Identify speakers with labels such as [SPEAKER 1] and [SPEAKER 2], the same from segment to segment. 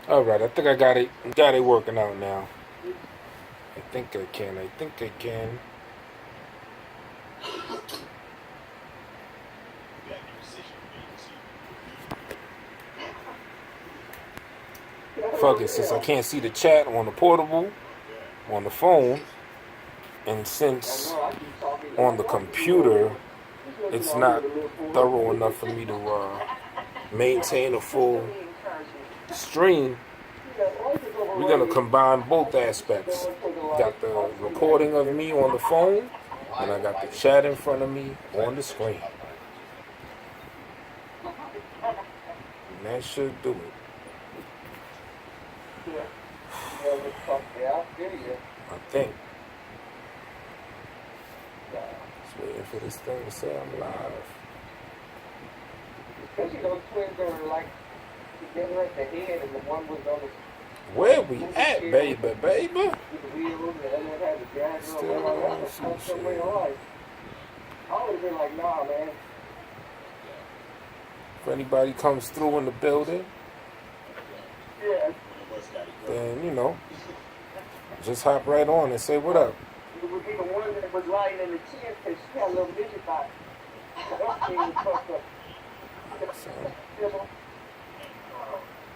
[SPEAKER 1] All right, I think I got it. Got it working out now. I think I can. I think I can. Fuck it, since I can't see the chat on the portable, on the phone, and since on the computer it's not thorough enough for me to maintain a full stream, we're gonna combine both aspects. Got the recording of me on the phone, and I got the chat in front of me on the screen. And that should do it. I think. Just waiting for this thing to say I'm live.
[SPEAKER 2] Especially those twins that were like together at the head, and the one was on the.
[SPEAKER 1] Where we at, baby, baby?
[SPEAKER 2] With the wheels, and the other one had the drag.
[SPEAKER 1] Still on some shit.
[SPEAKER 2] I would have been like, nah, man.
[SPEAKER 1] If anybody comes through in the building,
[SPEAKER 2] Yeah.
[SPEAKER 1] then, you know, just hop right on and say what up.
[SPEAKER 2] It would be the one that was lying in the chair because she had a little midget body. That thing was fucked up.
[SPEAKER 1] So,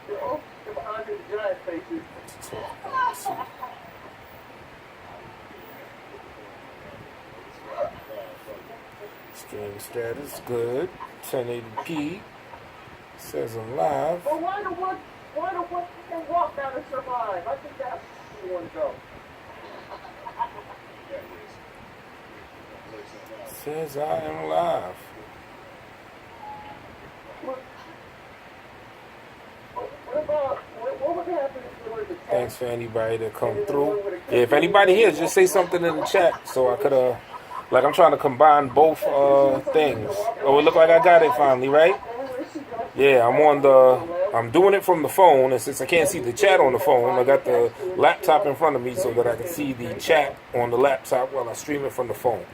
[SPEAKER 2] The behind the giant faces.
[SPEAKER 1] let's see. Stream status good. 1080p. Says I'm live.
[SPEAKER 2] But why the one can walk down and survive? I think that's where you want to go.
[SPEAKER 1] Says I am live.
[SPEAKER 2] What would happen if you were to
[SPEAKER 1] Thanks for anybody that come through. Yeah, if anybody here, just say something in the chat so I could like I'm trying to combine both things. Oh, it look like I got it finally, right? Yeah, I'm doing it from the phone, and since I can't see the chat on the phone, I got the laptop in front of me so that I can see the chat on the laptop while I stream it from the phone.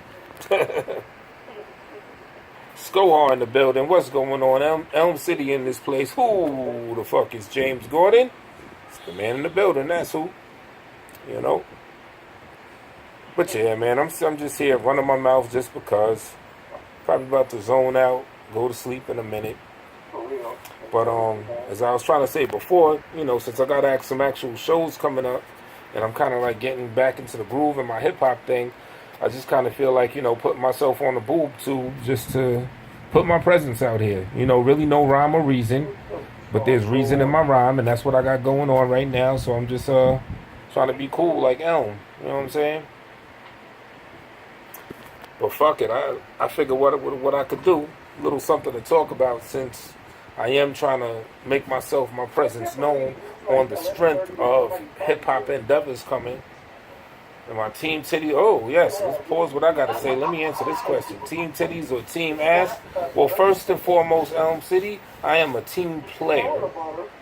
[SPEAKER 1] Skohar in the building. What's going on? Elm City in this place. Who the fuck is James Gordon? It's the man in the building. That's who. You know. But yeah, man, I'm just here running my mouth just because. Probably about to zone out, go to sleep in a minute. But as I was trying to say before, you know, since I got some actual shows coming up, and I'm kind of like getting back into the groove in my hip hop thing, I just kind of feel like, you know, putting myself on the boob tube just to put my presence out here. You know, really no rhyme or reason, but there's reason in my rhyme, and that's what I got going on right now. So I'm just trying to be cool like Elm. You know what I'm saying? But fuck it, I figure what I could do, a little something to talk about since I am trying to make myself, my presence known on the strength of hip-hop endeavors coming. And my Team Titty, oh yes, let's pause what I got to say. Let me answer this question. Team Titties or Team Ass? Well, first and foremost, Elm City, I am a team player,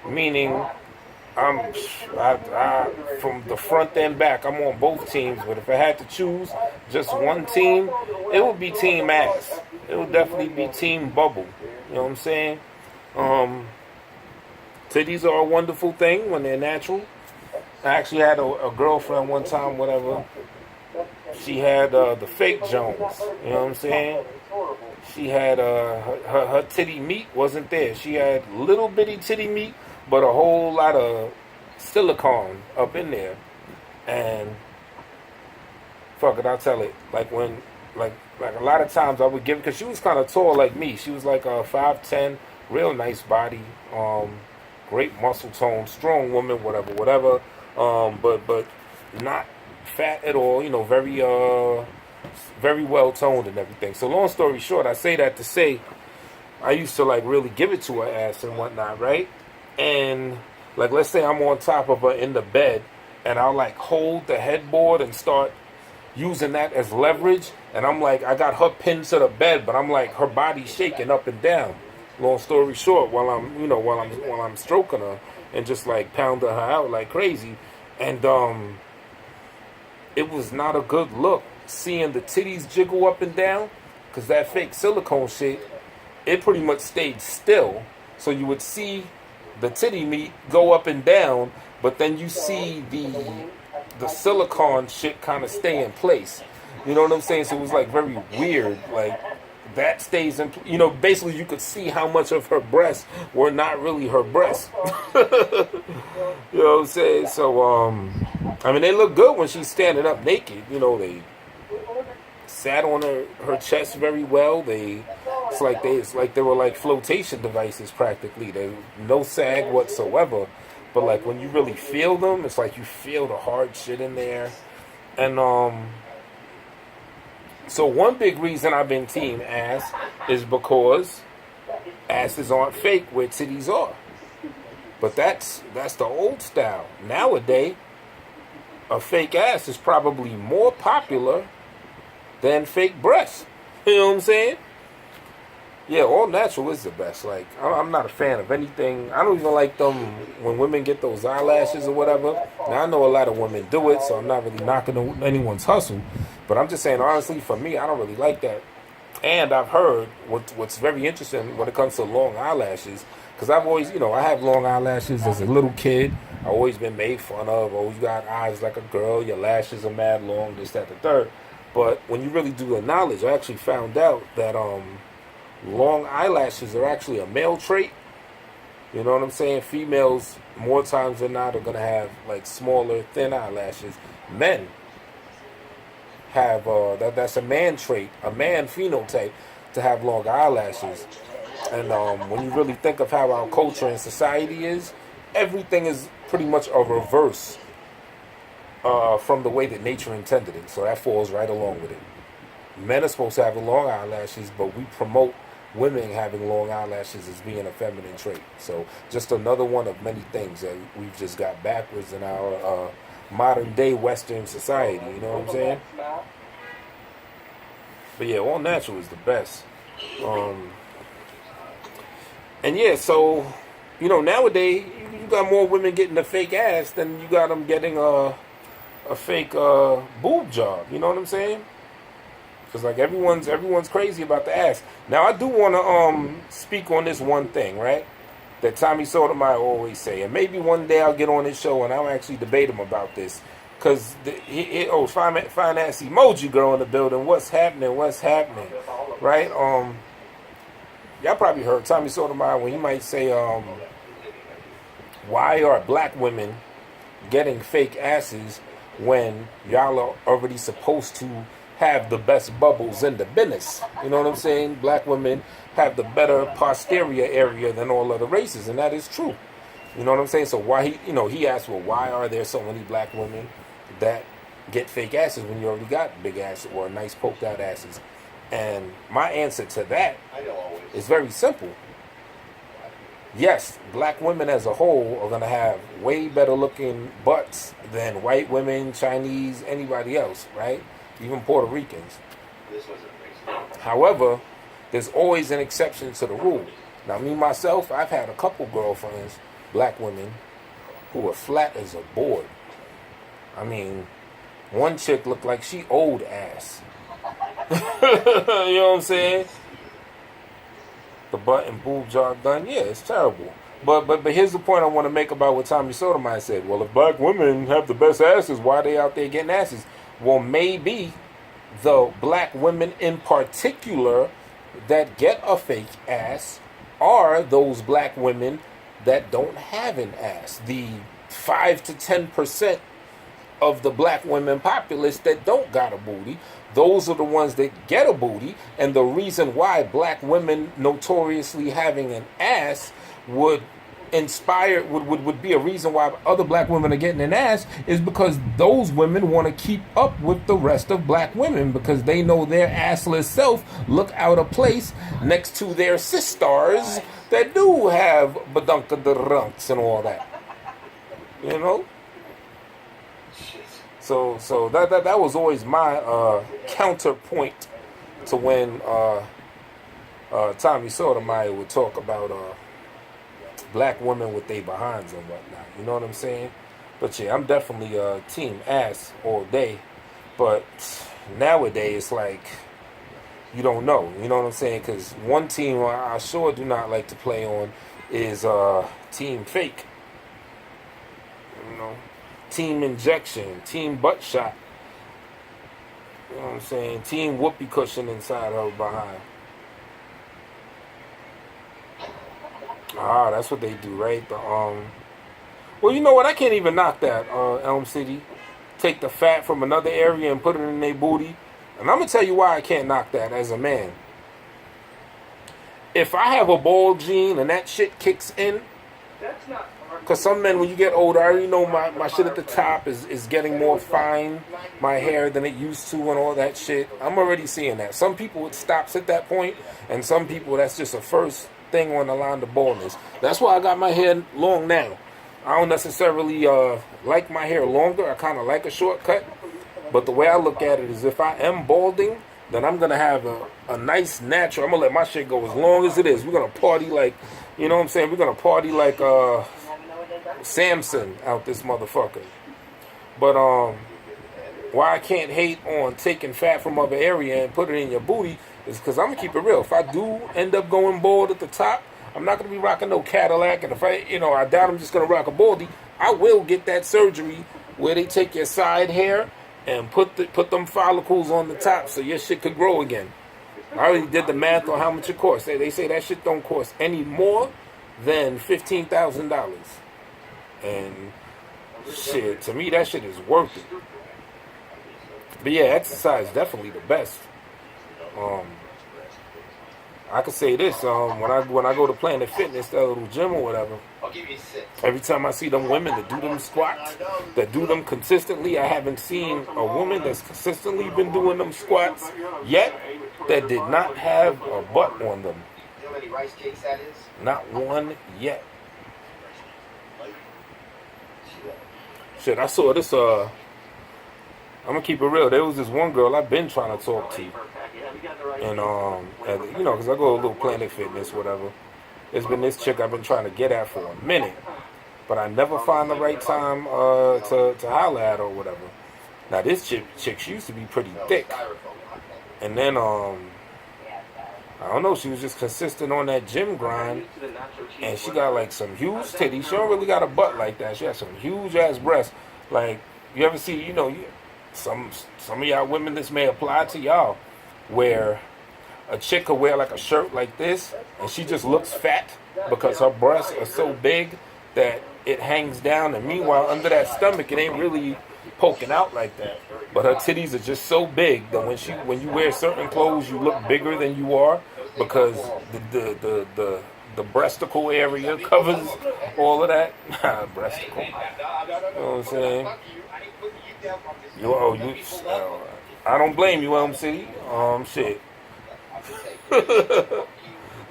[SPEAKER 1] meaning I from the front and back, I'm on both teams. But if I had to choose just one team, it would be Team Ass. It would definitely be Team Bubble. You know what I'm saying? Titties are a wonderful thing when they're natural. I actually had a girlfriend one time, whatever. She had the fake Jones. You know what I'm saying? She had her titty meat wasn't there. She had little bitty titty meat, but a whole lot of silicone up in there. And fuck it, I'll tell it. Like when, like a lot of times I would give, because she was kind of tall like me. She was like 5'10", real nice body, great muscle tone, strong woman, whatever. But not fat at all. You know, very well toned and everything. So long story short, I say that to say, I used to like really give it to her ass and whatnot, right? And like, let's say I'm on top of her in the bed, and I'll like hold the headboard and start using that as leverage, and I'm like, I got her pinned to the bed, but I'm like, her body shaking up and down. Long story short, while I'm stroking her and just like pounding her out like crazy, and it was not a good look seeing the titties jiggle up and down, because that fake silicone shit, it pretty much stayed still. So you would see the titty meat go up and down, but then you see the silicone shit kind of stay in place. You know what I'm saying? So it was like very weird. Like that stays in. You know, basically you could see how much of her breasts were not really her breasts. You know what I'm saying? So I mean, they look good when she's standing up naked. You know, they sat on her chest very well. It's like they were like flotation devices practically. They no sag whatsoever. But like when you really feel them, it's like you feel the hard shit in there. And so one big reason I've been team ass is because asses aren't fake where titties are. But that's the old style. Nowadays, a fake ass is probably more popular than fake breasts. You know what I'm saying? Yeah, all natural is the best. Like, I'm not a fan of anything. I don't even like them when women get those eyelashes or whatever. Now, I know a lot of women do it, so I'm not really knocking anyone's hustle. But I'm just saying, honestly, for me, I don't really like that. And I've heard what's very interesting when it comes to long eyelashes, because I've always, I have long eyelashes as a little kid. I've always been made fun of. Oh, you got eyes like a girl. Your lashes are mad long, this, that, the third. But when you really do the knowledge, I actually found out that long eyelashes are actually a male trait. You know what I'm saying? Females, more times than not, are going to have like smaller, thin eyelashes. Men have, that's a man trait, a man phenotype to have long eyelashes. And when you really think of how our culture and society is, everything is pretty much a reverse from the way that nature intended it. So that falls right along with it. Men are supposed to have long eyelashes, but we promote women having long eyelashes as being a feminine trait. So just another one of many things that we've just got backwards in our modern day Western society. You know what I'm saying? But yeah, all natural is the best. And yeah, so nowadays you got more women getting a fake ass than you got them getting a fake boob job. You know what I'm saying? Because like everyone's crazy about the ass. Now I do want to speak on this one thing, right? That Tommy Sotomayor always say, and maybe one day I'll get on his show and I'll actually debate him about this. Because fine ass emoji girl in the building. What's happening? Right? Y'all probably heard Tommy Sotomayor when he might say, why are black women getting fake asses when y'all are already supposed to have the best bubbles in the business? You know what I'm saying? Black women have the better posterior area than all other races, and that is true. You know what I'm saying? So why he asked, well, why are there so many black women that get fake asses when you already got big asses or nice poked out asses? And my answer to that is very simple. Yes, black women as a whole are going to have way better looking butts than white women, Chinese, anybody else, right? Even Puerto Ricans. However, there's always an exception to the rule. Now, me, myself, I've had a couple girlfriends, black women, who were flat as a board. I mean, one chick looked like she old ass. You know what I'm saying? The butt and boob job done. Yeah, it's terrible. But here's the point I want to make about what Tommy Sotomayor said. Well, if black women have the best asses, why are they out there getting asses? Well, maybe the black women in particular that get a fake ass are those black women that don't have an ass. The 5 to 10% of the black women populace that don't got a booty. Those are the ones that get a booty. And the reason why black women notoriously having an ass would be a reason why other black women are getting an ass is because those women want to keep up with the rest of black women because they know their assless self look out of place next to their sisters that do have badunkadurunks and all that. You know? So that was always my counterpoint to when Tommy Sotomayor would talk about black women with their behinds and whatnot. You know what I'm saying? But yeah, I'm definitely team ass all day. But nowadays, it's like you don't know. You know what I'm saying? Because one team I sure do not like to play on is team fake. You know, team injection, team butt shot. You know what I'm saying? Team whoopee cushion inside her behind. Ah, that's what they do, right? Well, you know what? I can't even knock that, Elm City. Take the fat from another area and put it in their booty. And I'm gonna tell you why I can't knock that as a man. If I have a bald gene and that shit kicks in,
[SPEAKER 2] That's not
[SPEAKER 1] because some men, when you get older, I already know my shit at the top is getting more fine, my hair, than it used to and all that shit. I'm already seeing that. Some people, it stops at that point, and some people, that's just a first thing on the line to baldness. That's why I got my hair long now. I don't necessarily like my hair longer. I kind of like a shortcut. But the way I look at it is if I am balding, then I'm going to have a nice natural. I'm going to let my shit go as long as it is. We're going to party like, you know what I'm saying? We're going to party like Samson out this motherfucker. But why I can't hate on taking fat from other area and put it in your booty is because I'm going to keep it real. If I do end up going bald at the top, I'm not going to be rocking no Cadillac. And if I doubt I'm just going to rock a baldy, I will get that surgery where they take your side hair and put them follicles on the top so your shit could grow again. I already did the math on how much it costs. They say that shit don't cost any more than $15,000. And shit, to me that shit is worth it. But yeah, exercise is definitely the best. I could say this, when I go to Planet Fitness, that little gym or whatever, every time I see them women that do them squats, that do them consistently, I haven't seen a woman that's consistently been doing them squats yet that did not have a butt on them.
[SPEAKER 3] You know how many rice cakes that is?
[SPEAKER 1] Not one yet. Shit, I saw this, I'm gonna keep it real. There was this one girl I've been trying to talk to. And, you know, because I go to a little Planet Fitness, whatever. There's been this chick I've been trying to get at for a minute. But I never find the right time to holler at her or whatever. Now, this chick, she used to be pretty thick. And then, I don't know, she was just consistent on that gym grind. And she got, like, some huge titties. She don't really got a butt like that. She has some huge-ass breasts. Like, you ever see, you know, some of y'all women, this may apply to y'all, where a chick could wear like a shirt like this and she just looks fat because her breasts are so big that it hangs down, and meanwhile under that stomach it ain't really poking out like that, but her titties are just so big that when you wear certain clothes you look bigger than you are because the breasticle area covers all of that. Breasticle, you know what I'm saying? I don't blame you, Elm City. Shit.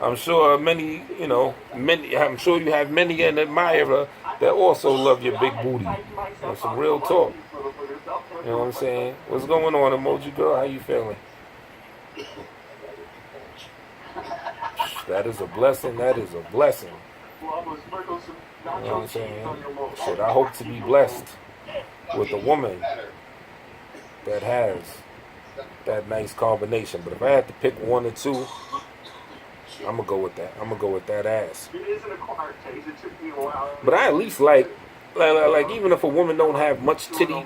[SPEAKER 1] I'm sure I'm sure you have many an admirer that also love your big booty. That's some real talk. You know what I'm saying? What's going on, Emoji Girl? How you feeling? That is a blessing. That is a blessing. You know what I'm saying? Shit, I hope to be blessed with a woman that has that nice combination. But if I had to pick one or two, I'm gonna go with that. I'm gonna go with that ass. But I at least like even if a woman don't have much titty,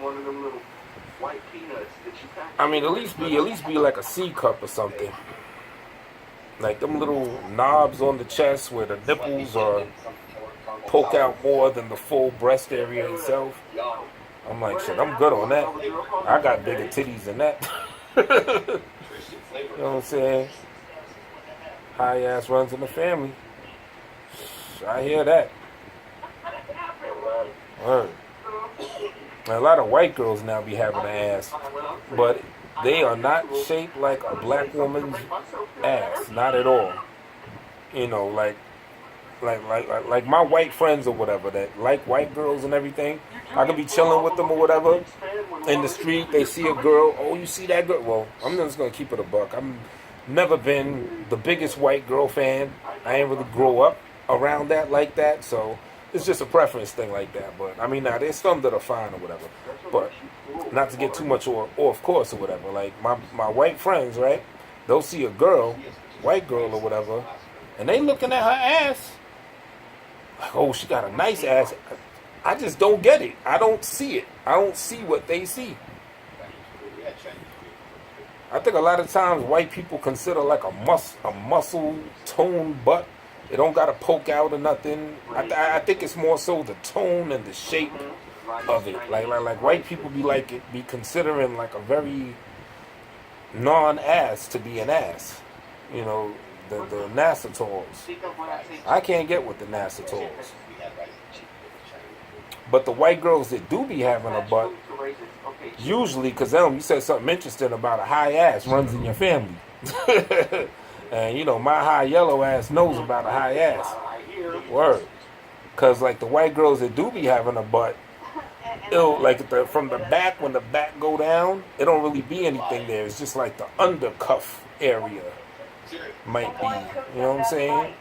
[SPEAKER 1] I mean at least be like a C cup or something. Like them little knobs on the chest where the nipples are poke out more than the full breast area itself. I'm like, shit, I'm good on that. I got bigger titties than that. You know what I'm saying? High ass runs in the family. I hear that. Word. A lot of white girls now be having an ass, but they are not shaped like a black woman's ass. Not at all. You know, like my white friends or whatever that like white girls and everything. I could be chilling with them or whatever in the street. They see a girl. Oh, you see that girl? Well, I'm just gonna keep it a buck. I've never been the biggest white girl fan. I ain't really grow up around that like that, so it's just a preference thing like that. But I mean, now there's some that are fine or whatever. But not to get too much off course or whatever. Like my white friends, right? They'll see a girl, white girl or whatever, and they looking at her ass. like, oh, she got a nice ass. I just don't get it. I don't see it. I don't see what they see. I think a lot of times white people consider like a muscle toned butt. It don't gotta poke out or nothing. I think it's more so the tone and the shape of it. Like white people be considering like a very non-ass to be an ass. You know, the Nassatols. I can't get with the Nassatols. But the white girls that do be having a butt, usually, because you said something interesting about a high ass runs in your family. And, you know, my high yellow ass knows about a high ass. Word. Because, like, the white girls that do be having a butt, it'll, like, from the back, when the back go down, it don't really be anything there. It's just, like, the undercuff area might be. You know what I'm saying?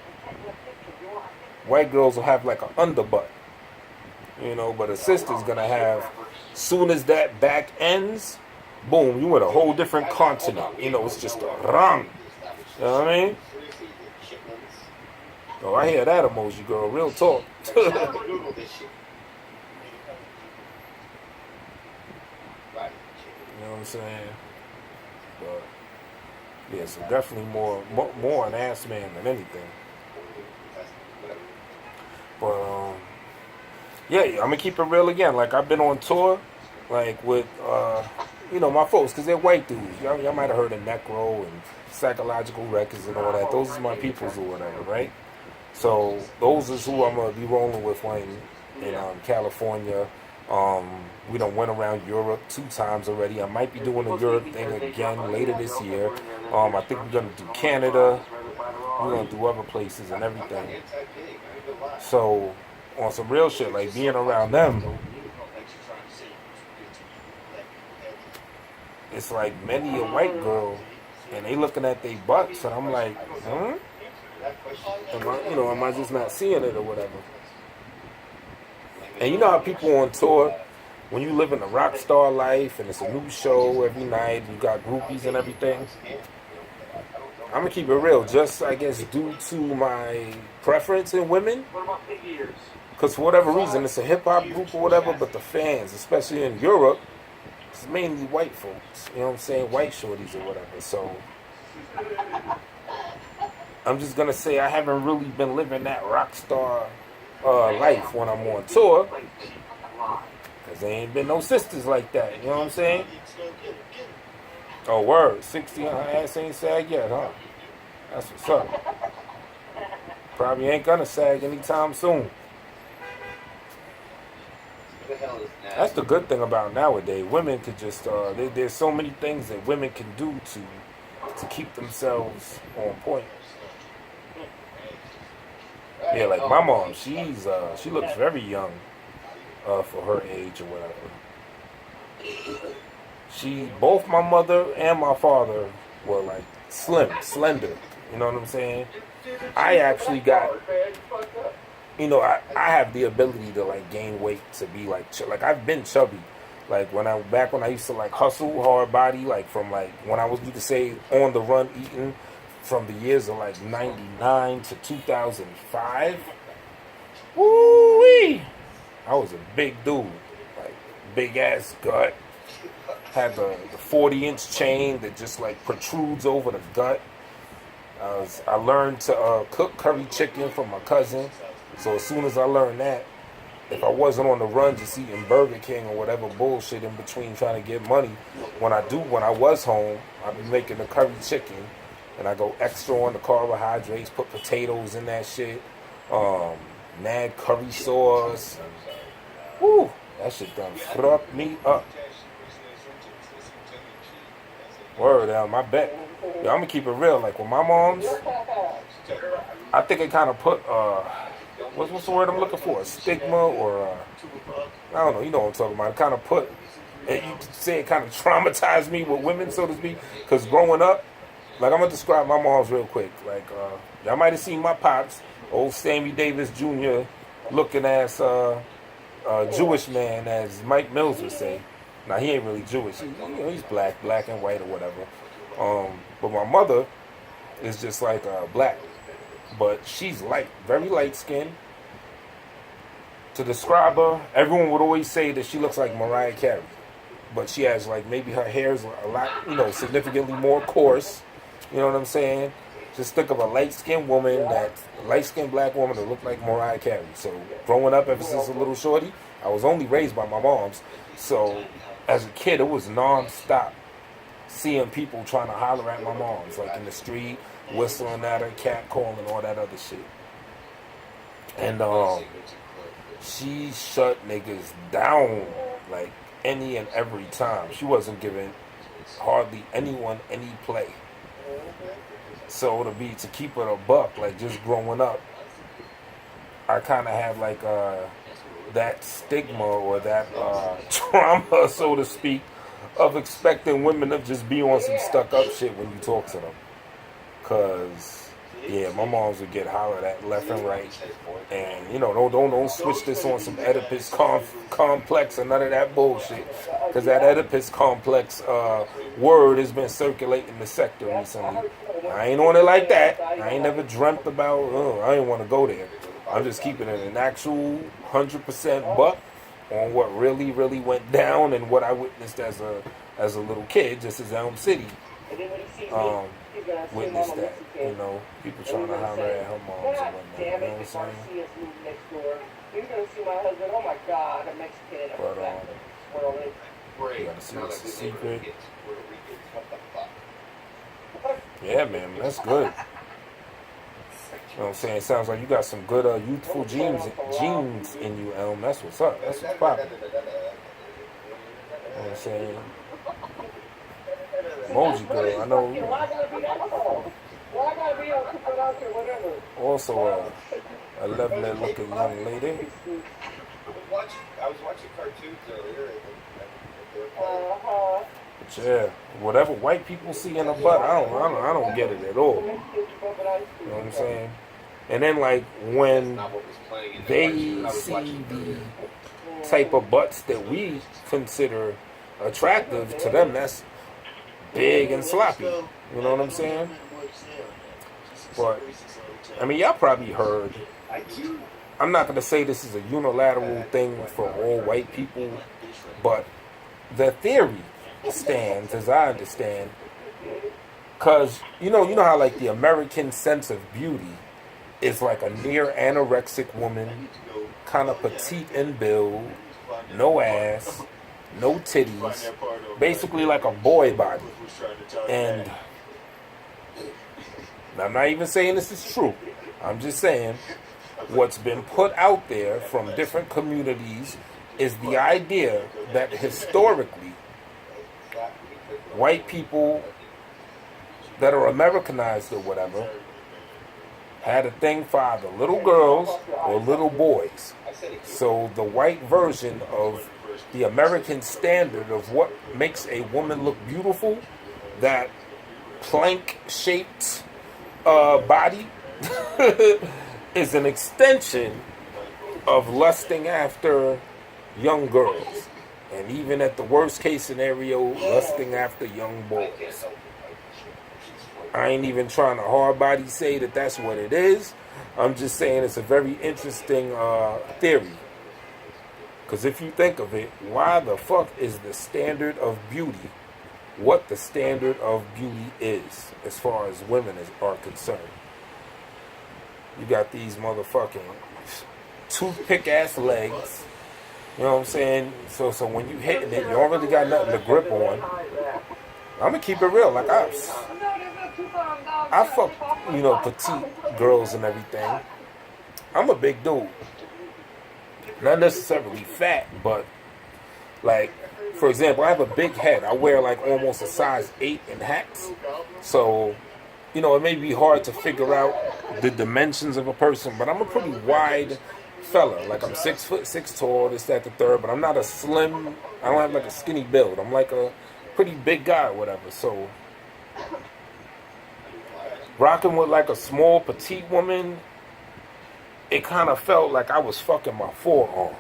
[SPEAKER 1] White girls will have, like, an underbutt. You know, but a sister's going to have, soon as that back ends, boom, you in a whole different continent. You know, it's just a ram. You know what I mean? Oh, I hear that emoji, girl. Real talk. You know what I'm saying? But, yeah, so definitely more an ass man than anything. But, yeah, I'm going to keep it real again. Like, I've been on tour, like, with, you know, my folks, because they're white dudes. Y'all might have heard of Necro and Psychological Records and all that. Those are my peoples or whatever, right? So, those is who I'm going to be rolling with when in California. We done went around Europe 2 times already. I might be doing a Europe thing again later this year. I think we're going to do Canada. We're going to do other places and everything. So, on some real shit, like being around them, it's like many a white girl, and they looking at their butts, and I'm like, am I just not seeing it or whatever? And you know how people on tour, when you live in a rock star life, and it's a new show every night, you got groupies and everything. I'm gonna keep it real, just I guess due to my preference in women. Because for whatever reason, it's a hip-hop group or whatever, but the fans, especially in Europe, it's mainly white folks. You know what I'm saying? White shorties or whatever. So, I'm just going to say I haven't really been living that rock star life when I'm on tour. Because there ain't been no sisters like that. You know what I'm saying? Oh, word. 60 on her ass ain't sag yet, huh? That's what's up. Probably ain't going to sag anytime soon. That's the good thing about nowadays. Women could just there's so many things that women can do to keep themselves on point. Yeah, like my mom, she looks very young for her age or whatever. Both my mother and my father were like slender. You know what I'm saying? I actually got, you know, I have the ability to like gain weight to be like I've been chubby, like when I used to like hustle hard body, like from like when I was, you could say, on the run eating from the years of like 99 to 2005. Woo-wee! I was a big dude, like big ass gut, had the 40-inch chain that just like protrudes over the gut. I learned to cook curry chicken from my cousin. So as soon as I learned that, if I wasn't on the run just eating Burger King or whatever bullshit in between trying to get money, when I was home, I'd be making the curry chicken, and I go extra on the carbohydrates, put potatoes in that shit, mad curry sauce. Woo, that shit done fucked me up. Word, I bet. Yo, I'm gonna keep it real. Like with my mom's, I think it kind of put what's the word I'm looking for? A stigma or I don't know. You know what I'm talking about. It kind of put, you could say it kind of traumatized me with women, so to speak. Because growing up, like I'm gonna describe my mom's real quick. Like y'all might have seen my pops, old Sammy Davis Jr. looking ass Jewish man, as Mike Mills would say. Now he ain't really Jewish. He's black and white or whatever. But my mother is just like black, but she's light, very light skinned, to describe her, everyone would always say that she looks like Mariah Carey. But she has like maybe her hair's a lot, significantly more coarse. You know what I'm saying? Just think of a light-skinned woman, a light-skinned black woman that looked like Mariah Carey. So growing up ever since a little shorty, I was only raised by my moms. So as a kid, it was non-stop seeing people trying to holler at my moms, like in the street, whistling at her, catcalling, all that other shit. And she shut niggas down like any and every time. She wasn't giving hardly anyone any play. So to keep it a buck, like just growing up, I kind of had like that stigma or that trauma, so to speak, of expecting women to just be on some stuck up shit when you talk to them. Cause yeah, my moms would get hollered at left and right, and don't switch this on some Oedipus complex and none of that bullshit. Cause that Oedipus complex word has been circulating the sector recently. I ain't on it like that. I ain't never dreamt about. I ain't want to go there. I'm just keeping it an actual 100% buck on what really, really went down and what I witnessed as a little kid, just as Elm City. Witnessed that, people trying to holler at her moms and whatnot. You know what I'm saying?
[SPEAKER 2] You're gonna see my husband. Oh my God, a Mexican.
[SPEAKER 1] But you gotta see what's the secret. Yeah, man, that's good. You know what I'm saying? It sounds like you got some good youthful genes in you, Elm. That's what's up. That's what's poppin'. You know what I'm saying? Emoji girl, I know. Also, a lovely looking young lady.
[SPEAKER 3] I was watching cartoons earlier.
[SPEAKER 1] But yeah, whatever white people see in a butt, I don't get it at all. You know what I'm saying? And then like when they see the type of butts that we consider attractive, to them that's big and sloppy. You know what I'm saying? But I mean, y'all probably heard. I'm not going to say this is a unilateral thing for all white people, but the theory stands, as I understand, because you know how like the American sense of beauty is like a near anorexic woman, kind of petite in build, no ass, no titties, basically like a boy body. And I'm not even saying this is true. I'm just saying what's been put out there from different communities is the idea that historically white people that are Americanized or whatever had a thing for either little girls or little boys. So the white version of the American standard of what makes a woman look beautiful, that plank-shaped body, is an extension of lusting after young girls. And even at the worst case scenario, lusting after young boys. I ain't even trying to hard body say that that's what it is. I'm just saying it's a very interesting theory. Because if you think of it, why the fuck is the standard of beauty what the standard of beauty is as far as women are concerned? You got these motherfucking toothpick ass legs. You know what I'm saying? So when you hitting it, you don't really got nothing to grip on. I'm gonna keep it real. Like I fuck, petite girls and everything. I'm a big dude. Not necessarily fat, but like, for example, I have a big head. I wear like almost a size 8 in hats. So, it may be hard to figure out the dimensions of a person, but I'm a pretty wide fella. Like I'm 6'6" tall, this, that, the third, but I'm not a slim, I don't have like a skinny build. I'm like a pretty big guy or whatever. So rocking with like a small petite woman, it kind of felt like I was fucking my forearm.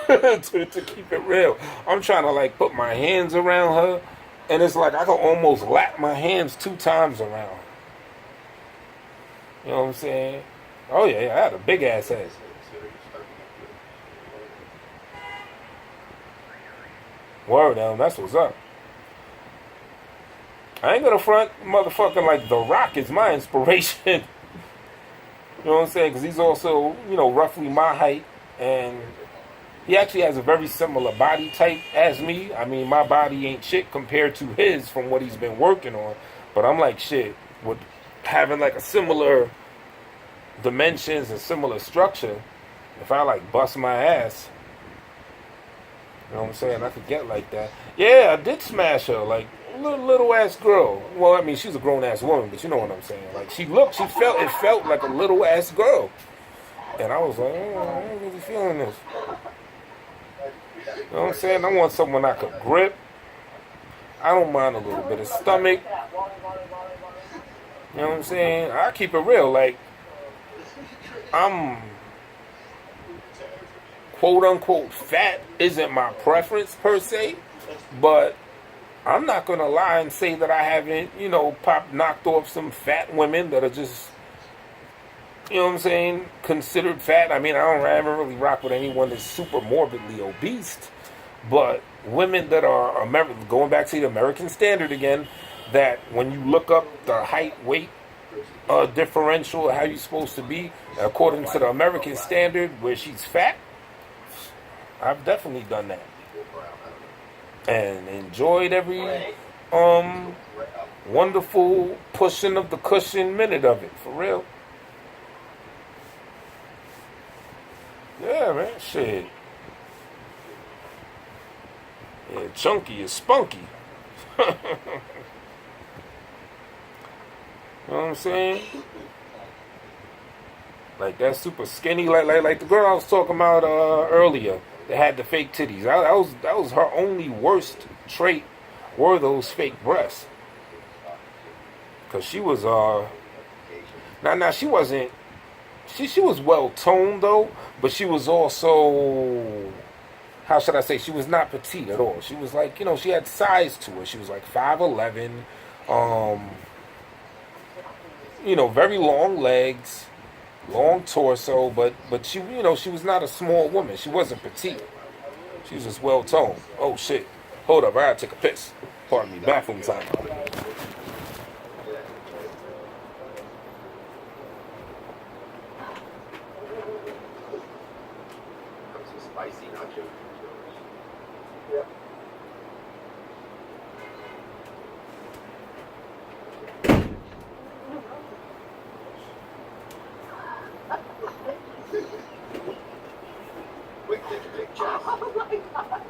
[SPEAKER 1] to keep it real, I'm trying to like put my hands around her, and it's like I can almost lap my hands 2 times around her. You know what I'm saying? Oh yeah, I had a big ass head. Word, that's what's up. I ain't gonna front, motherfucking like The Rock is my inspiration. You know what I'm saying? Because he's also, roughly my height, and he actually has a very similar body type as me. I mean, my body ain't shit compared to his from what he's been working on, but I'm like shit with having like a similar dimensions and similar structure. If I like bust my ass, you know what I'm saying, I could get like that. Yeah, I did smash her, like little ass girl. Well, I mean, she's a grown ass woman, but you know what I'm saying. Like it felt like a little ass girl, and I was like, I ain't really feeling this. You know what I'm saying? I want someone I could grip. I don't mind a little bit of stomach. You know what I'm saying? I keep it real. Like, I'm quote unquote fat isn't my preference per se, but I'm not gonna lie and say that I haven't, knocked off some fat women that are just, you know what I'm saying, considered fat. I mean, I haven't really rocked with anyone that's super morbidly obese, but women that are going back to the American standard again, that when you look up the height weight differential, how you're supposed to be according to the American standard, where she's fat, I've definitely done that and enjoyed every wonderful pushing of the cushion minute of it, for real. Yeah, man, shit. Yeah, chunky is spunky. You know what I'm saying? Like that super skinny, like the girl I was talking about earlier that had the fake titties. That was her only worst trait, were those fake breasts. Cause she was now she wasn't, she was well toned though, but she was also, how should I say, she was not petite at all. She was like, she had size to her. She was like 5'11", very long legs, long torso, but she, she was not a small woman. She wasn't petite. She was just well toned. Oh shit! Hold up, I gotta take a piss. Pardon me, bathroom time.
[SPEAKER 3] Some spicy nachos.
[SPEAKER 2] Yeah.
[SPEAKER 3] Quick, take a picture.
[SPEAKER 2] Oh my God.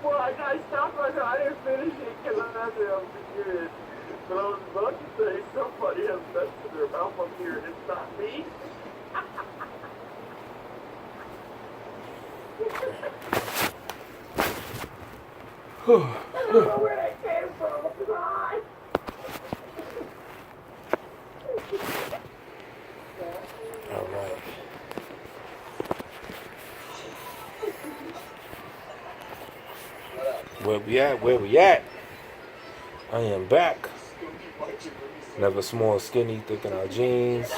[SPEAKER 2] Well, I got stopped right there. I didn't finish it because I said I was good. But I was about to say somebody has messed in their mouth up here and it's not me. I don't know where that came from. God.
[SPEAKER 1] All right. Where we at? Where we at? I am back. Never small, skinny, thick in our jeans.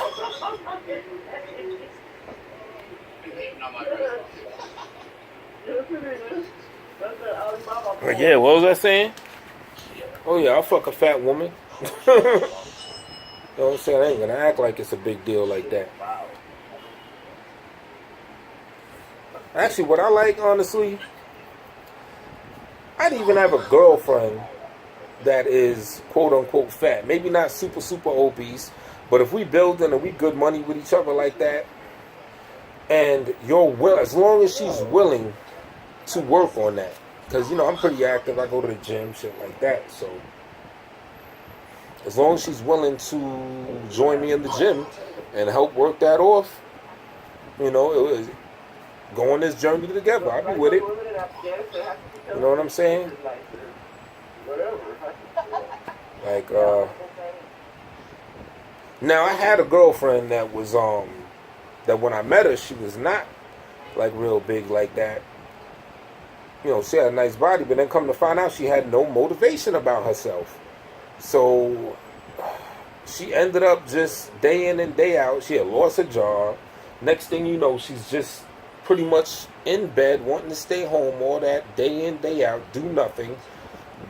[SPEAKER 1] Yeah, what was I saying? Oh yeah, I'll fuck a fat woman. You know what I'm saying? I ain't gonna act like it's a big deal like that. Actually, what I like, honestly, I'd even have a girlfriend that is quote unquote fat. Maybe not super, super obese, but if we building and we good money with each other like that, and as long as she's willing to work on that. Because, I'm pretty active. I go to the gym, shit like that. So, as long as she's willing to join me in the gym and help work that off, it was go on this journey together. I'll be with it. You know what I'm saying? Like, Now I had a girlfriend that was that when I met her, she was not like real big like that. You know, she had a nice body, but then come to find out she had no motivation about herself. So she ended up just day in and day out. She had lost her job. Next thing you know, she's just pretty much in bed, wanting to stay home all that day in, day out, do nothing.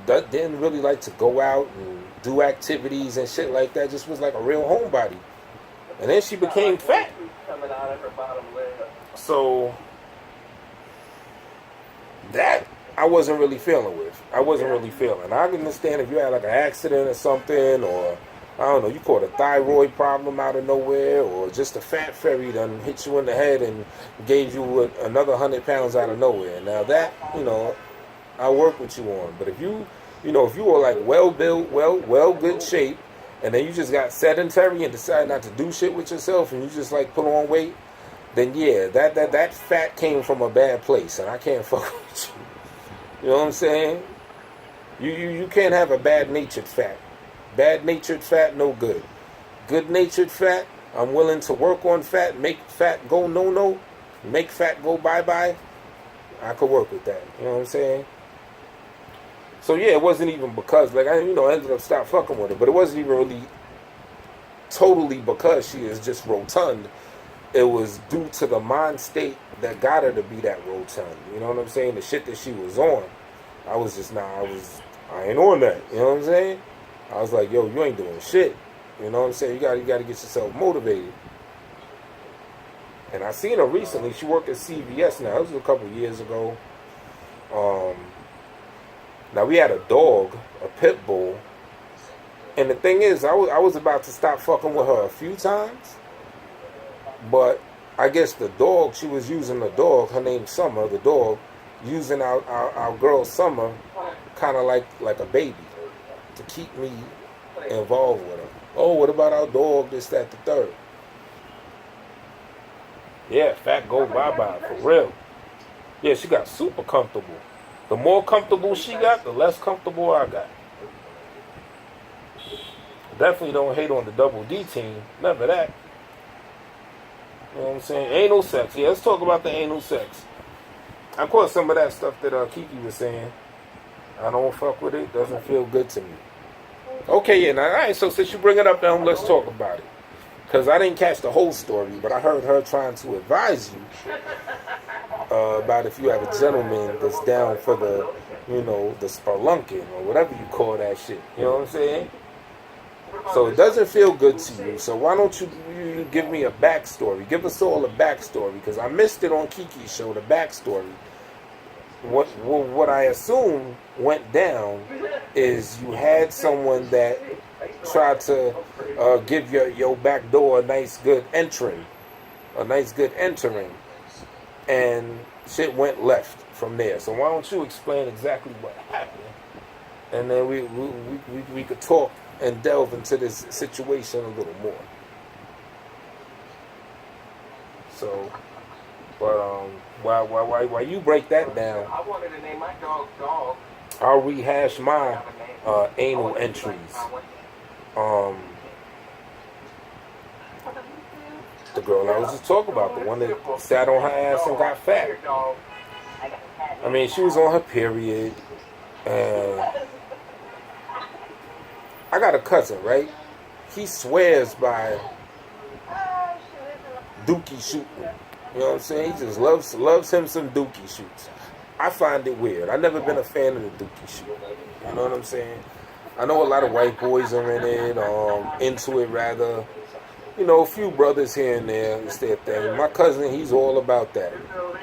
[SPEAKER 1] Didn't really like to go out and do activities and shit like that. Just was like a real homebody. And then she became fat.
[SPEAKER 2] Coming out of her bottom lip.
[SPEAKER 1] So that I wasn't really feeling with. I wasn't really feeling. I can understand if you had like an accident or something, or I don't know, you caught a thyroid problem out of nowhere, or just a fat fairy done hit you in the head and gave you another 100 pounds out of nowhere. Now that, you know, I'll work with you on. But if you know, if you were like well built, well good shape, and then you just got sedentary and decide not to do shit with yourself, and you just like put on weight, then yeah, that fat came from a bad place, and I can't fuck with you. You know what I'm saying? You can't have a bad-natured fat. Bad-natured fat, no good. Good-natured fat, I'm willing to work on fat, make fat go no-no, make fat go bye-bye. I could work with that. You know what I'm saying? So yeah, it wasn't even because, like, I ended up stop fucking with her, but it wasn't even really totally because she is just rotund. It was due to the mind state that got her to be that rotund. You know what I'm saying? The shit that she was on, I was just I ain't on that. You know what I'm saying? I was like, yo, you ain't doing shit. You know what I'm saying? You gotta get yourself motivated. And I seen her recently. She worked at CVS now. This was a couple years ago. Now we had a dog, a pit bull. And the thing is, I was about to stop fucking with her a few times. But I guess the dog, she was using the dog, her name's Summer, the dog, using our girl Summer kind of like a baby to keep me involved with her. Oh, what about our dog, this, that, the third? Yeah, fat go bye-bye, for real. Yeah, she got super comfortable. The more comfortable she got, the less comfortable I got. Definitely don't hate on the Double D team. Never that. You know what I'm saying? Anal sex. Yeah, let's talk about the anal sex. I caught some of that stuff that Kiki was saying. I don't fuck with it. Doesn't feel good to me. Okay, yeah, now, all right, so since you bring it up now, let's talk about it. Because I didn't catch the whole story, but I heard her trying to advise you about if you have a gentleman that's down for the, the spelunking or whatever you call that shit. You know what I'm saying? So it doesn't feel good to you. So why don't you give me a backstory? Give us all a backstory, because I missed it on Kiki's show, the backstory. What I assume went down is you had someone that tried to give your back door a nice good entering, and shit went left from there. So why don't you explain exactly what happened, and then we could talk and delve into this situation a little more. So, but while you break that down,
[SPEAKER 2] I wanted to name my dog.
[SPEAKER 1] I'll rehash my anal entries. The girl I was just talking about, the one that sat on her ass and got fat. I mean, she was on her period, and I got a cousin, right? He swears by dookie shooting. You know what I'm saying? He just loves him some dookie shoots. I find it weird. I've never been a fan of the dookie shoot. You know what I'm saying? I know a lot of white boys are in it, into it rather. A few brothers here and there, it's their thing. My cousin, he's all about that.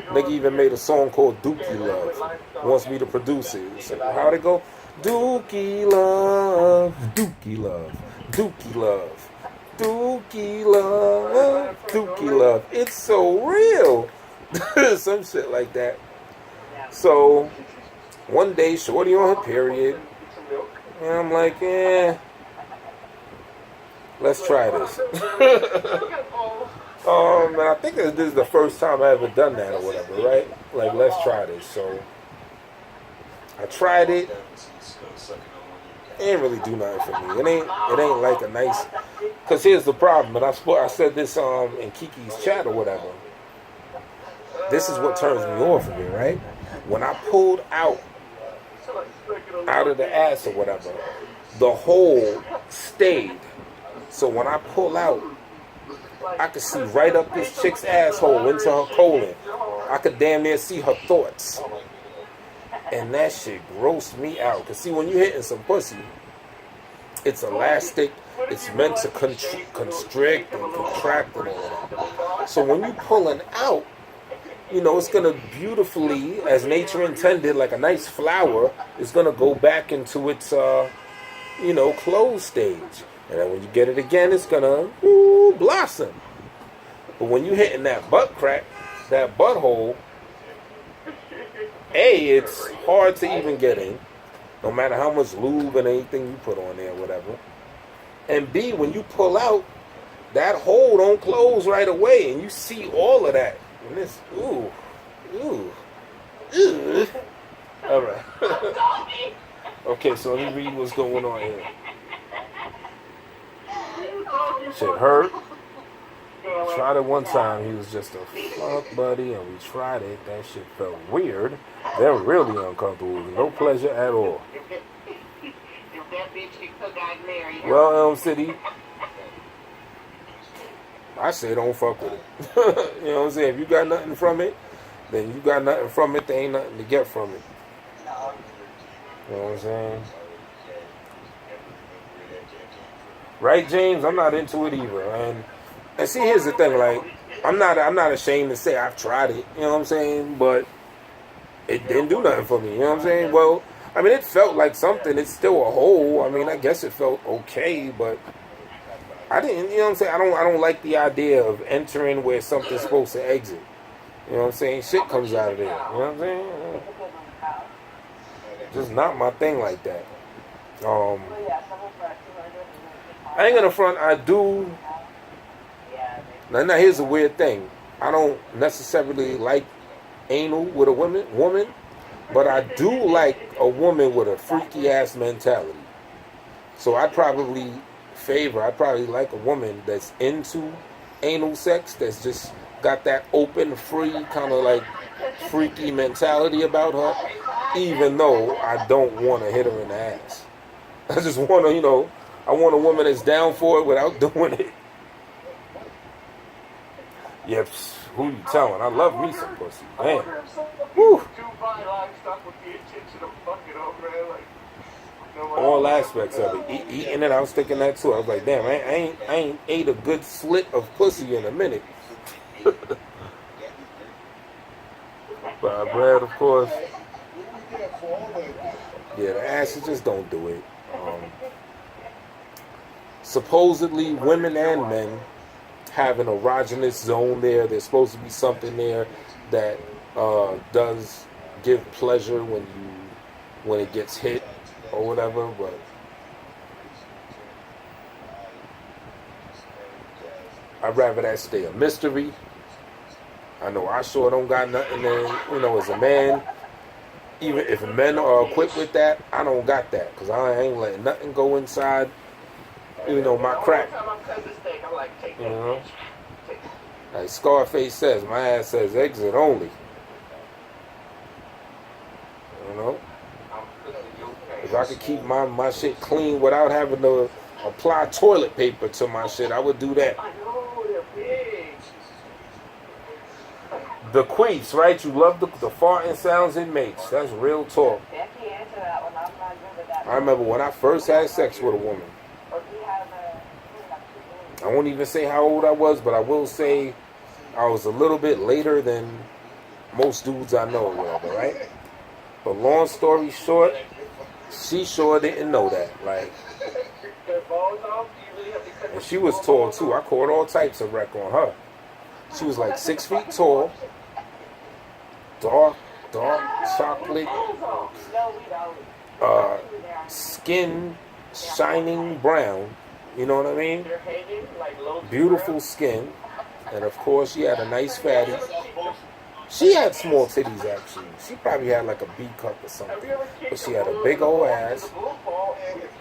[SPEAKER 1] Nigga even made a song called Dookie Love. Wants me to produce it. So how'd it go? Dookie love, Dookie love, Dookie love, Dookie love, Dookie love. It's so real. Some shit like that. So, one day, shorty on her period, and I'm like, let's try this. And I think this is the first time I ever done that or whatever, right? Like, let's try this. So, I tried it, It ain't really do nothing for me. It ain't like a nice. Cause here's the problem, and I said this in Kiki's chat or whatever. This is what turns me off of it, right? When I pulled out of the ass or whatever, the hole stayed. So when I pull out, I could see right up this chick's asshole into her colon. I could damn near see her thoughts. And that shit grossed me out. Cause see, when you hitting some pussy, it's elastic. It's meant to constrict and contract and all that. So when you pulling out, you know, it's gonna beautifully, as nature intended, like a nice flower, it's gonna go back into its, you know, closed stage. And then when you get it again, it's gonna blossom. But when you hitting that butt crack, that butthole, A, it's hard to even get in, no matter how much lube and anything you put on there, whatever. And B, when you pull out, that hole don't close right away, and you see all of that. And it's, ooh. All right. Okay, so let me read what's going on here. Shit hurt. Tried it one time. He was just a fuck buddy, and we tried it. That shit felt weird. They're really uncomfortable. No pleasure at all. Well, Elm City, I say don't fuck with it. You know what I'm saying? If you got nothing from it, then you got nothing from it. There ain't nothing to get from it. You know what I'm saying? Right, James? I'm not into it either. And see, here's the thing. Like, I'm not ashamed to say I've tried it. You know what I'm saying? But it didn't do nothing for me. You know what I'm saying? Well, I mean, it felt like something. It's still a hole. I mean, I guess it felt okay, but I didn't. You know what I'm saying? I don't like the idea of entering where something's supposed to exit. You know what I'm saying? Shit comes out of there. You know what I'm saying? Just not my thing like that. I ain't gonna front. I do. Now here's a weird thing. I don't necessarily like anal with a woman, but I do like a woman with a freaky ass mentality. So I'd probably like a woman that's into anal sex, that's just got that open, free, kind of like freaky mentality about her, even though I don't want to hit her in the ass. I just want to, you know, I want a woman that's down for it without doing it. Yep, who you telling? I love me some pussy. Man. Woo. All aspects of it. Eating it, I was thinking that too. I was like, damn, I ain't ate a good slit of pussy in a minute. But bread, of course. Yeah, the asses just don't do it. Supposedly, women and men have an erogenous zone there. There's supposed to be something there that does give pleasure when it gets hit or whatever, but I'd rather that stay a mystery. I know I sure don't got nothing there, you know, as a man. Even if men are equipped with that, I don't got that, because I ain't letting nothing go inside, you know, my crack. You know? Like Scarface says, my ass says exit only. You know? If I could keep my shit clean without having to apply toilet paper to my shit, I would do that. The queefs, right? You love the farting sounds it makes. That's real talk. I remember when I first had sex with a woman. I won't even say how old I was, but I will say I was a little bit later than most dudes I know, whatever, right? But long story short, she sure didn't know that. Like, and she was tall too. I caught all types of wreck on her. She was like 6 feet tall, dark chocolate, skin shining brown. You know what I mean? Beautiful skin. And of course she had a nice fatty. She had small titties actually. She probably had like a B cup or something. But she had a big old ass.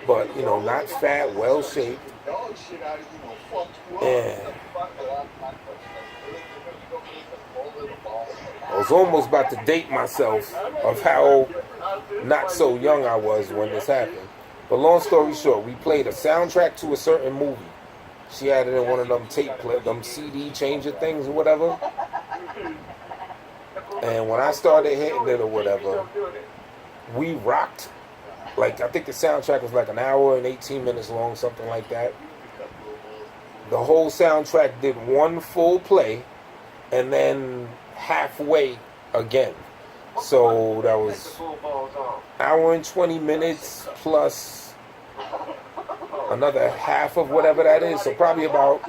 [SPEAKER 1] But you know, not fat, well shaped. And I was almost about to date myself of how not so young I was when this happened. But long story short, we played a soundtrack to a certain movie. She had it in one of them them CD changer things or whatever. And when I started hitting it or whatever, we rocked. Like, I think the soundtrack was like an hour and 18 minutes long, something like that. The whole soundtrack did one full play and then halfway again. So that was hour and 20 minutes plus another half of whatever that is. So probably about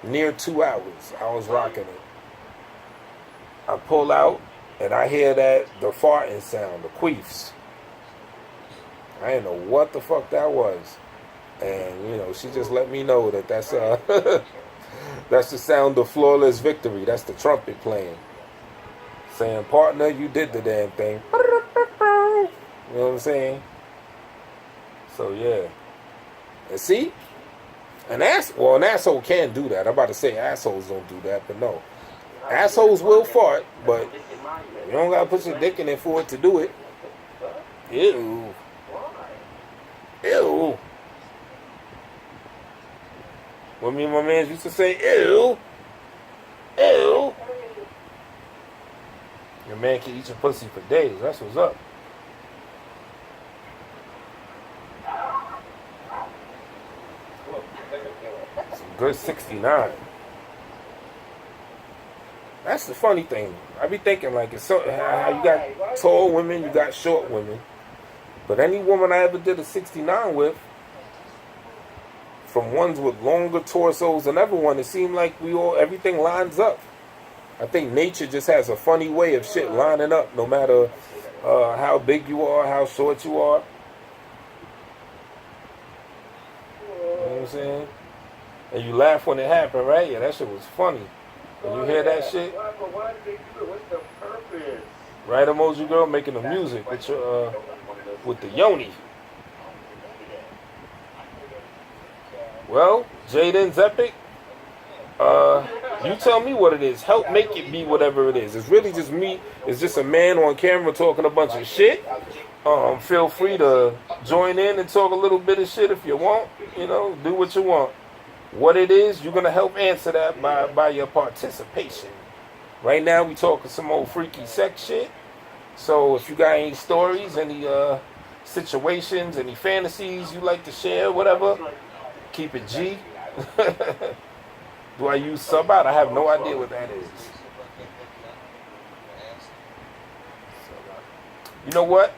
[SPEAKER 1] near 2 hours I was rocking it. I pull out and I hear the farting sound, the queefs. I didn't know what the fuck that was. And, you know, she just let me know that's that's the sound of flawless victory. That's the trumpet playing. Saying, partner, you did the damn thing. You know what I'm saying? So, yeah. And see? An asshole can do that. I'm about to say assholes don't do that, but no. Assholes will fart, but you don't gotta put your dick in it for it to do it. Ew. Ew. What me and my man used to say, ew. Ew. Your man can eat your pussy for days. That's what's up. Some good 69. That's the funny thing. I be thinking like it's so how you got tall women, you got short women. But any woman I ever did a 69 with, from ones with longer torsos than everyone, it seemed like everything lines up. I think nature just has a funny way of shit lining up, no matter how big you are, how short you are. You know what I'm saying? And you laugh when it happened, right? Yeah, that shit was funny. When you hear that shit,
[SPEAKER 2] Why did they do it? What's the purpose?
[SPEAKER 1] right, emoji girl making the music with your with the yoni. Well, Jaden's epic. You tell me what it is. Help make it be whatever it is. It's really just me. It's just a man on camera talking a bunch of shit. Feel free to join in and talk a little bit of shit if you want. You know, do what you want. What it is, you're gonna help answer that by your participation. Right now, we talking some old freaky sex shit. So if you got any stories, any situations, any fantasies you like to share, whatever, keep it G. Do I use sub out? I have no idea what that is. You know what?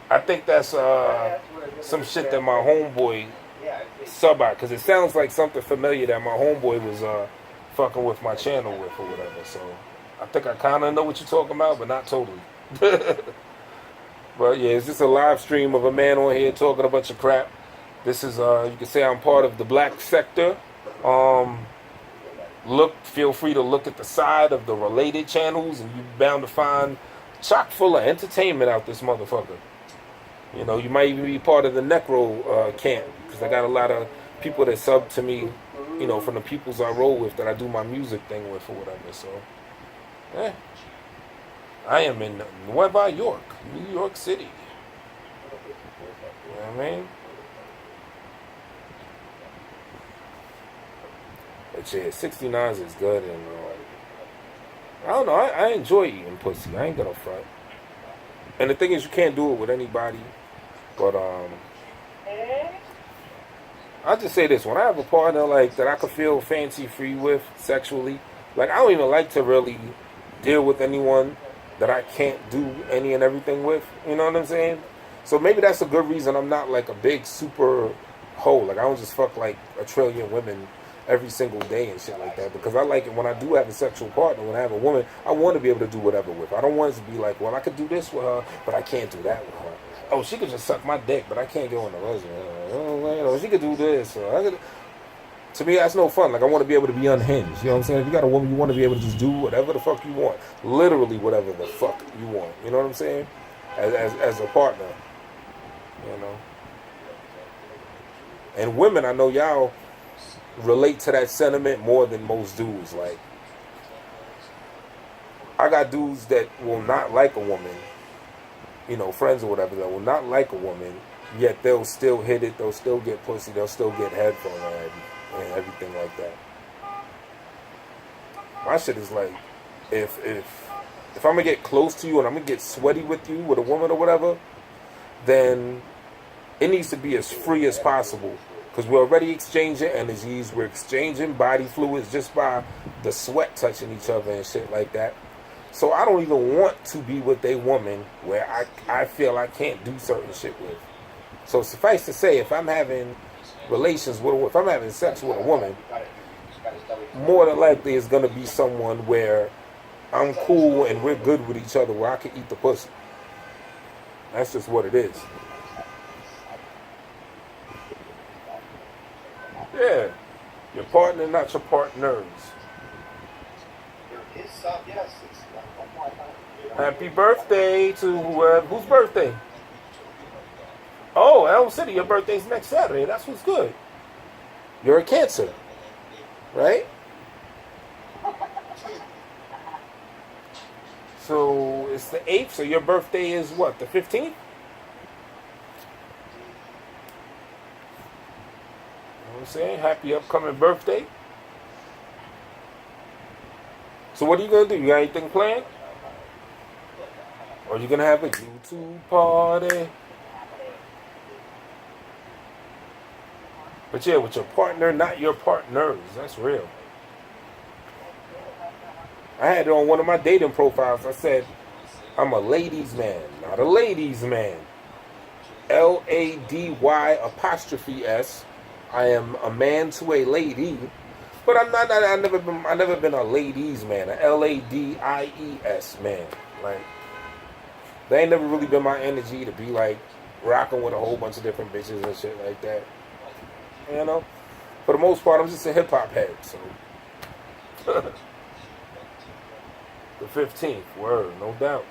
[SPEAKER 1] I think that's some shit that my homeboy sub out, because it sounds like something familiar that my homeboy was fucking with my channel with or whatever. So I think I kind of know what you're talking about, but not totally. But yeah, it's just a live stream of a man on here talking a bunch of crap. This is you can say I'm part of the black sector. Feel free to look at the side of the related channels, and you're bound to find chock full of entertainment out this motherfucker. You know, you might even be part of the Necro camp, because I got a lot of people that sub to me, you know, from the peoples I roll with, that I do my music thing with or whatever. So, yeah. I am in Nueva York, New York City. You know what I mean? But yeah, 69s is good, and I don't know, I enjoy eating pussy. I ain't gonna front. And the thing is, you can't do it with anybody. But I'll just say this: when I have a partner like that I could feel fancy free with sexually, like I don't even like to really deal with anyone that I can't do any and everything with. You know what I'm saying? So maybe that's a good reason I'm not like a big super hoe. Like I don't just fuck like a trillion women every single day and shit like that, because I like it when I do have a sexual partner, when I have a woman, I want to be able to do whatever with her. I don't want it to be like, well, I could do this with her, but I can't do that with her. Oh, she could just suck my dick, but I can't go in the lesbian. Oh, you know, she could do this. Or I could, To me, that's no fun. Like, I want to be able to be unhinged. You know what I'm saying? If you got a woman, you want to be able to just do whatever the fuck you want. Literally whatever the fuck you want. You know what I'm saying? As a partner. You know? And women, I know y'all relate to that sentiment more than most dudes. Like, I got dudes that will not like a woman, you know, friends or whatever, that will not like a woman, yet they'll still hit it, they'll still get pussy, they'll still get head from her and everything like that. My shit is like, if I'm gonna get close to you and I'm gonna get sweaty with you, with a woman or whatever, then it needs to be as free as possible. Because we're already exchanging energies, we're exchanging body fluids just by the sweat touching each other and shit like that. So I don't even want to be with a woman where I feel I can't do certain shit with. So suffice to say, if I'm having if I'm having sex with a woman, more than likely it's going to be someone where I'm cool and we're good with each other, where I can eat the pussy. That's just what it is. Yeah. Your partner, not your partners.
[SPEAKER 3] Yes.
[SPEAKER 1] Happy birthday to whose birthday? Oh, Elm City, your birthday's next Saturday. That's what's good. You're a Cancer, right? So it's the 8th, so your birthday is what, the 15th? You know what I'm saying? Happy upcoming birthday. So what are you going to do? You got anything planned? Or are you going to have a YouTube party? But yeah, with your partner, not your partners. That's real. I had it on one of my dating profiles. I said, I'm a ladies man, not a ladies man. LADY''S. I am a man to a lady. But I'm not. I've never been a ladies man, a LADIES man. Like, that ain't never really been my energy to be like rocking with a whole bunch of different bitches and shit like that. You know, for the most part, I'm just a hip hop head. So, the 15th, word, no doubt.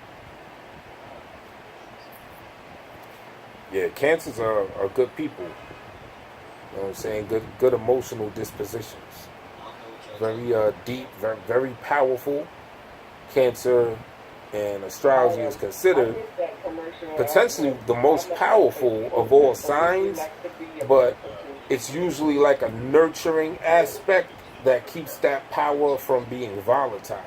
[SPEAKER 1] Yeah, Cancers are good people. You know what I'm saying? Good emotional dispositions. Very deep, very powerful. Cancer and astrology is considered potentially the most powerful of all signs, but it's usually like a nurturing aspect that keeps that power from being volatile.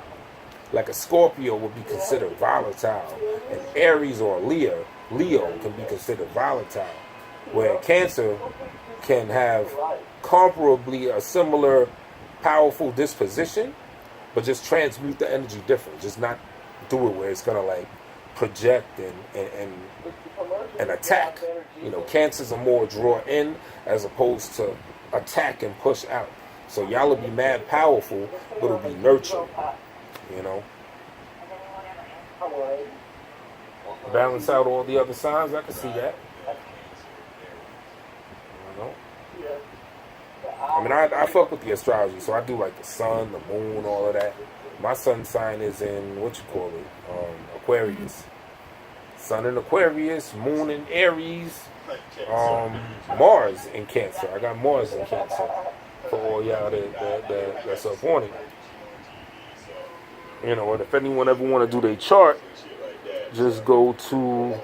[SPEAKER 1] Like a Scorpio would be considered volatile, and Aries or Leo can be considered volatile, where Cancer can have comparably a similar powerful disposition, but just transmute the energy different. Just not do it where it's gonna like project and attack. You know, Cancers are more draw in as opposed to attack and push out. So y'all will be mad powerful, but it'll be nurturing. You know, balance out all the other signs. I can see that. You know, I mean, I fuck with the astrology, so I do like the sun, the moon, all of that. My sun sign is in Aquarius. Sun in Aquarius, moon in Aries, Mars in Cancer. I got Mars in Cancer for all y'all that's up on it. You know, and if anyone ever want to do their chart, just go to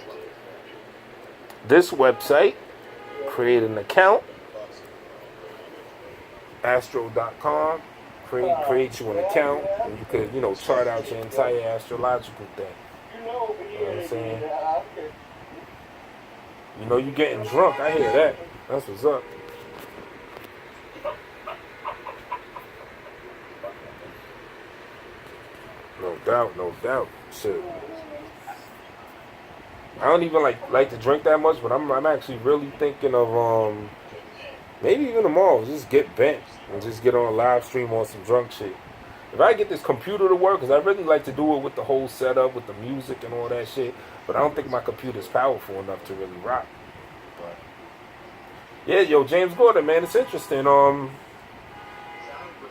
[SPEAKER 1] this website, create an account, astro.com, create you an account, and you could, you know, chart out your entire astrological thing. You know what I'm saying? You know, you getting drunk. I hear that. That's what's up. No doubt. Shit. I don't even like to drink that much, but I'm actually really thinking of maybe even tomorrow just get bent and just get on a live stream on some drunk shit. If I get this computer to work, because I really like to do it with the whole setup, with the music and all that shit, but I don't think my computer's powerful enough to really rock. But yeah, yo, James Gordon, man, it's interesting.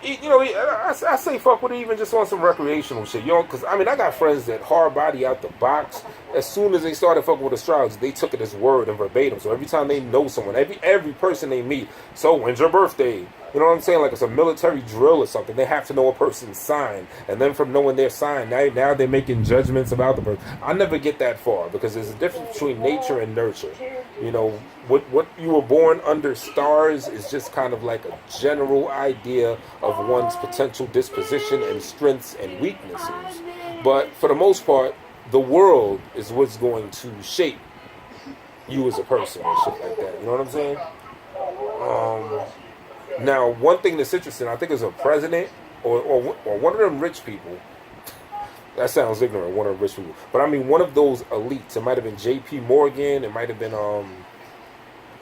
[SPEAKER 1] I say fuck with it even just on some recreational shit. Because I mean, I got friends that hard body out the box. As soon as they started fucking with astrology, they took it as word and verbatim. So every time they know someone, every person they meet, so when's your birthday? You know what I'm saying? Like it's a military drill or something. They have to know a person's sign, and then from knowing their sign, now they're making judgments about the person. I never get that far because there's a difference between nature and nurture. You know, what you were born under stars is just kind of like a general idea of one's potential disposition and strengths and weaknesses. But for the most part, the world is what's going to shape you as a person and shit like that. You know what I'm saying? Now, one thing that's interesting, I think, is a president or one of them rich people. That sounds ignorant, one of the rich people. But I mean, one of those elites. It might have been J.P. Morgan. It might have been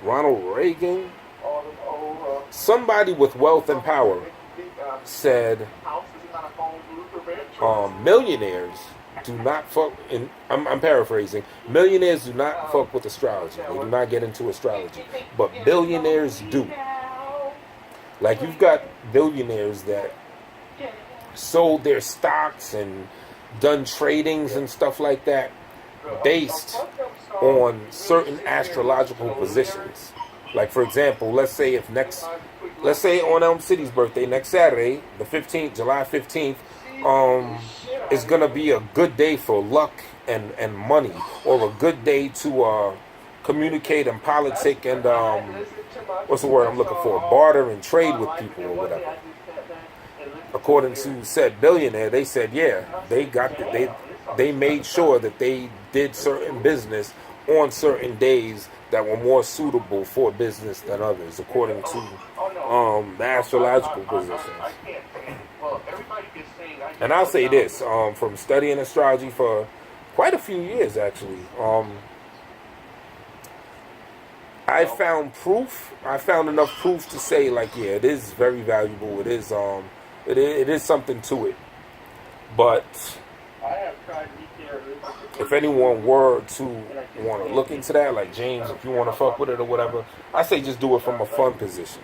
[SPEAKER 1] Ronald Reagan. Somebody with wealth and power said millionaires do not fuck. I'm paraphrasing. Millionaires do not fuck with astrology. They do not get into astrology. But billionaires do. Like, you've got billionaires that sold their stocks and done tradings and stuff like that based on certain astrological positions. Like, for example, let's say on Elm City's birthday, next Saturday, the 15th, July 15th, is going to be a good day for luck and money, or a good day to communicate and politic and what's the word I'm looking for? Barter and trade with people or whatever. According to said billionaire, they said, yeah, they made sure that they did certain business on certain days that were more suitable for business than others, according to the astrological positions. And I'll say this, from studying astrology for quite a few years, actually, I found enough proof to say, like, yeah, it is very valuable. It is something to it. But if anyone were to want to look into that, like James, if you want to fuck with it or whatever, I say just do it from a fun position.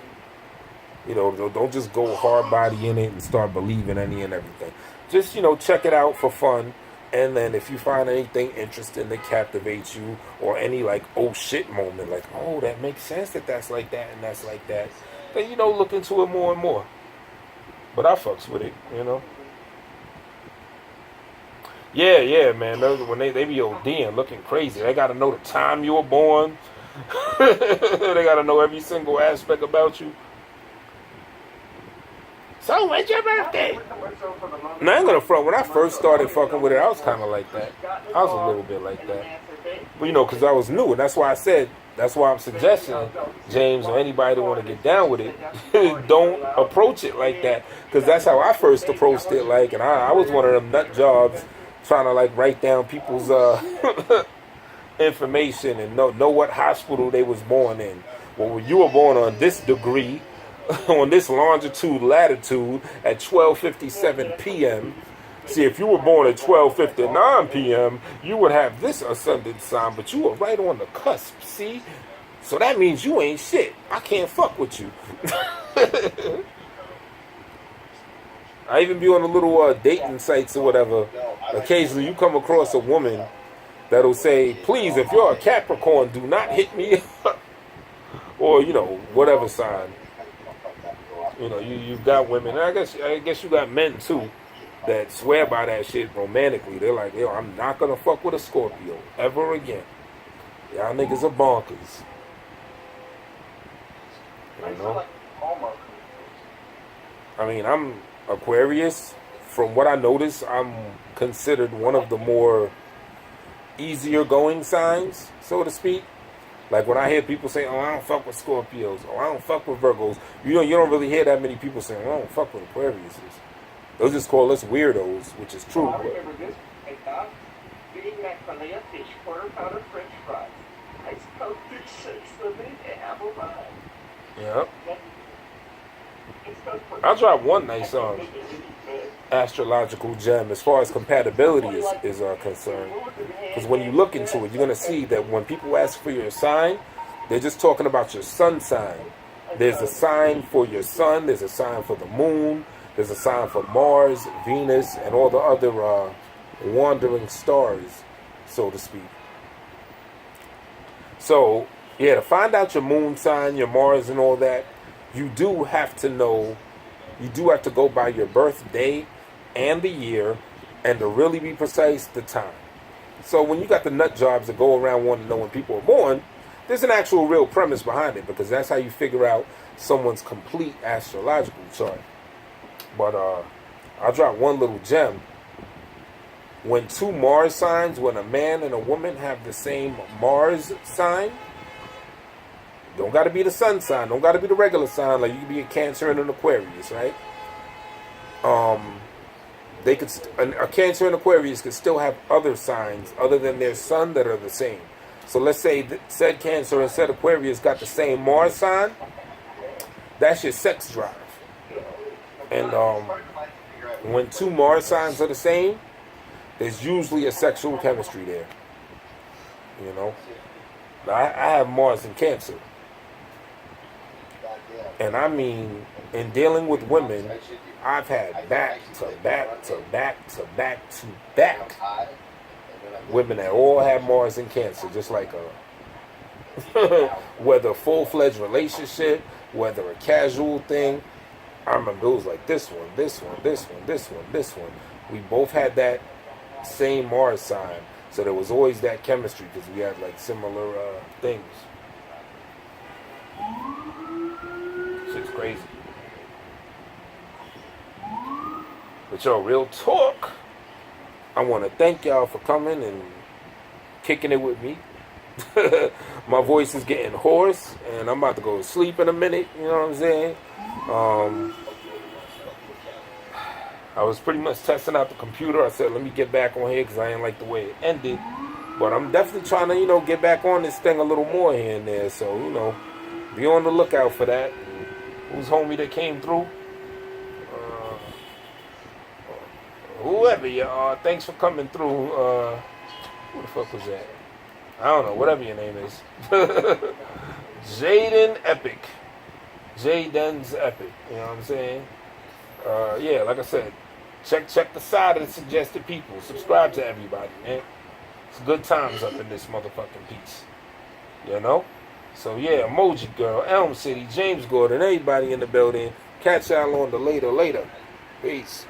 [SPEAKER 1] You know, don't just go hard body in it and start believing any and everything. Just, check it out for fun. And then if you find anything interesting that captivates you, or any like, oh shit moment, like, oh, that makes sense that's like that and that's like that, then, look into it more and more. But I fucks with it, Yeah, man. When they be ODing, looking crazy. They got to know the time you were born. They got to know every single aspect about you. So, when's your birthday? Now, I ain't gonna front. When I first started fucking with it, I was kind of like that. I was a little bit like that. But, because I was new. And that's why I'm suggesting, James, or anybody that want to get down with it, don't approach it like that. Because that's how I first approached it. Like, and I was one of them nut jobs trying to, like, write down people's information and know what hospital they was born in. Well, you were born on this degree, on this latitude at 12:57 p.m. See, if you were born at 12:59 p.m., you would have this ascendant sign, but you were right on the cusp, see? So that means you ain't shit. I can't fuck with you. I even be on the little dating sites or whatever. Occasionally you come across a woman that'll say, please, if you're a Capricorn, do not hit me up. Or, whatever sign. You've got women, and I guess you got men too, that swear by that shit romantically. They're like, yo, I'm not gonna fuck with a Scorpio ever again. Y'all niggas are bonkers. I mean, I'm Aquarius. From what I notice, I'm considered one of the more easier going signs, so to speak. Like when I hear people say, oh, I don't fuck with Scorpios, or I don't fuck with Virgos, you don't really hear that many people saying, oh, I don't fuck with Aquarius. They'll just call us weirdos, which is true. But yeah. I'll drop one nice astrological gem as far as compatibility is concerned. Because when you look into it, you're going to see that when people ask for your sign, they're just talking about your sun sign. There's a sign for your sun. There's a sign for the moon. There's a sign for Mars, Venus, and all the other wandering stars, so to speak. So, yeah, to find out your moon sign, your Mars, and all that, you do have to know, you do have to go by your birthday and the year, and to really be precise, the time. So when you got the nut jobs that go around wanting to know when people are born, there's an actual real premise behind it, because that's how you figure out someone's complete astrological chart. But I'll drop one little gem. When two Mars signs, when a man and a woman have the same Mars sign, don't got to be the sun sign, don't got to be the regular sign, like you could be a Cancer and an Aquarius, right? They could a Cancer and Aquarius could still have other signs other than their sun that are the same. So let's say said Cancer and said Aquarius got the same Mars sign. That's your sex drive. And when two Mars signs are the same, there's usually a sexual chemistry there. You know, now, I have Mars in Cancer, and I mean, in dealing with women, I've had back to back to back to back to back women that all have Mars in Cancer, just like a whether a full-fledged relationship, whether a casual thing. I remember it was like this one, this one, this one, this one, this one. We both had that same Mars sign, so there was always that chemistry because we had like similar things. Shit's crazy. But yo, real talk, I want to thank y'all for coming and kicking it with me. My voice is getting hoarse, and I'm about to go to sleep in a minute, you know what I'm saying? I was pretty much testing out the computer. I said, let me get back on here because I didn't like the way it ended. But I'm definitely trying to, get back on this thing a little more here and there. So, be on the lookout for that. Who's homie that came through? Whoever you are, thanks for coming through. Who the fuck was that? I don't know, whatever your name is. Jaden Epic. Jaden's Epic. You know what I'm saying? Yeah, like I said, check the side of the suggested people. Subscribe to everybody, man. It's good times up in this motherfucking piece. You know? So yeah, Emoji Girl, Elm City, James Gordon, everybody in the building. Catch y'all on the later. Peace.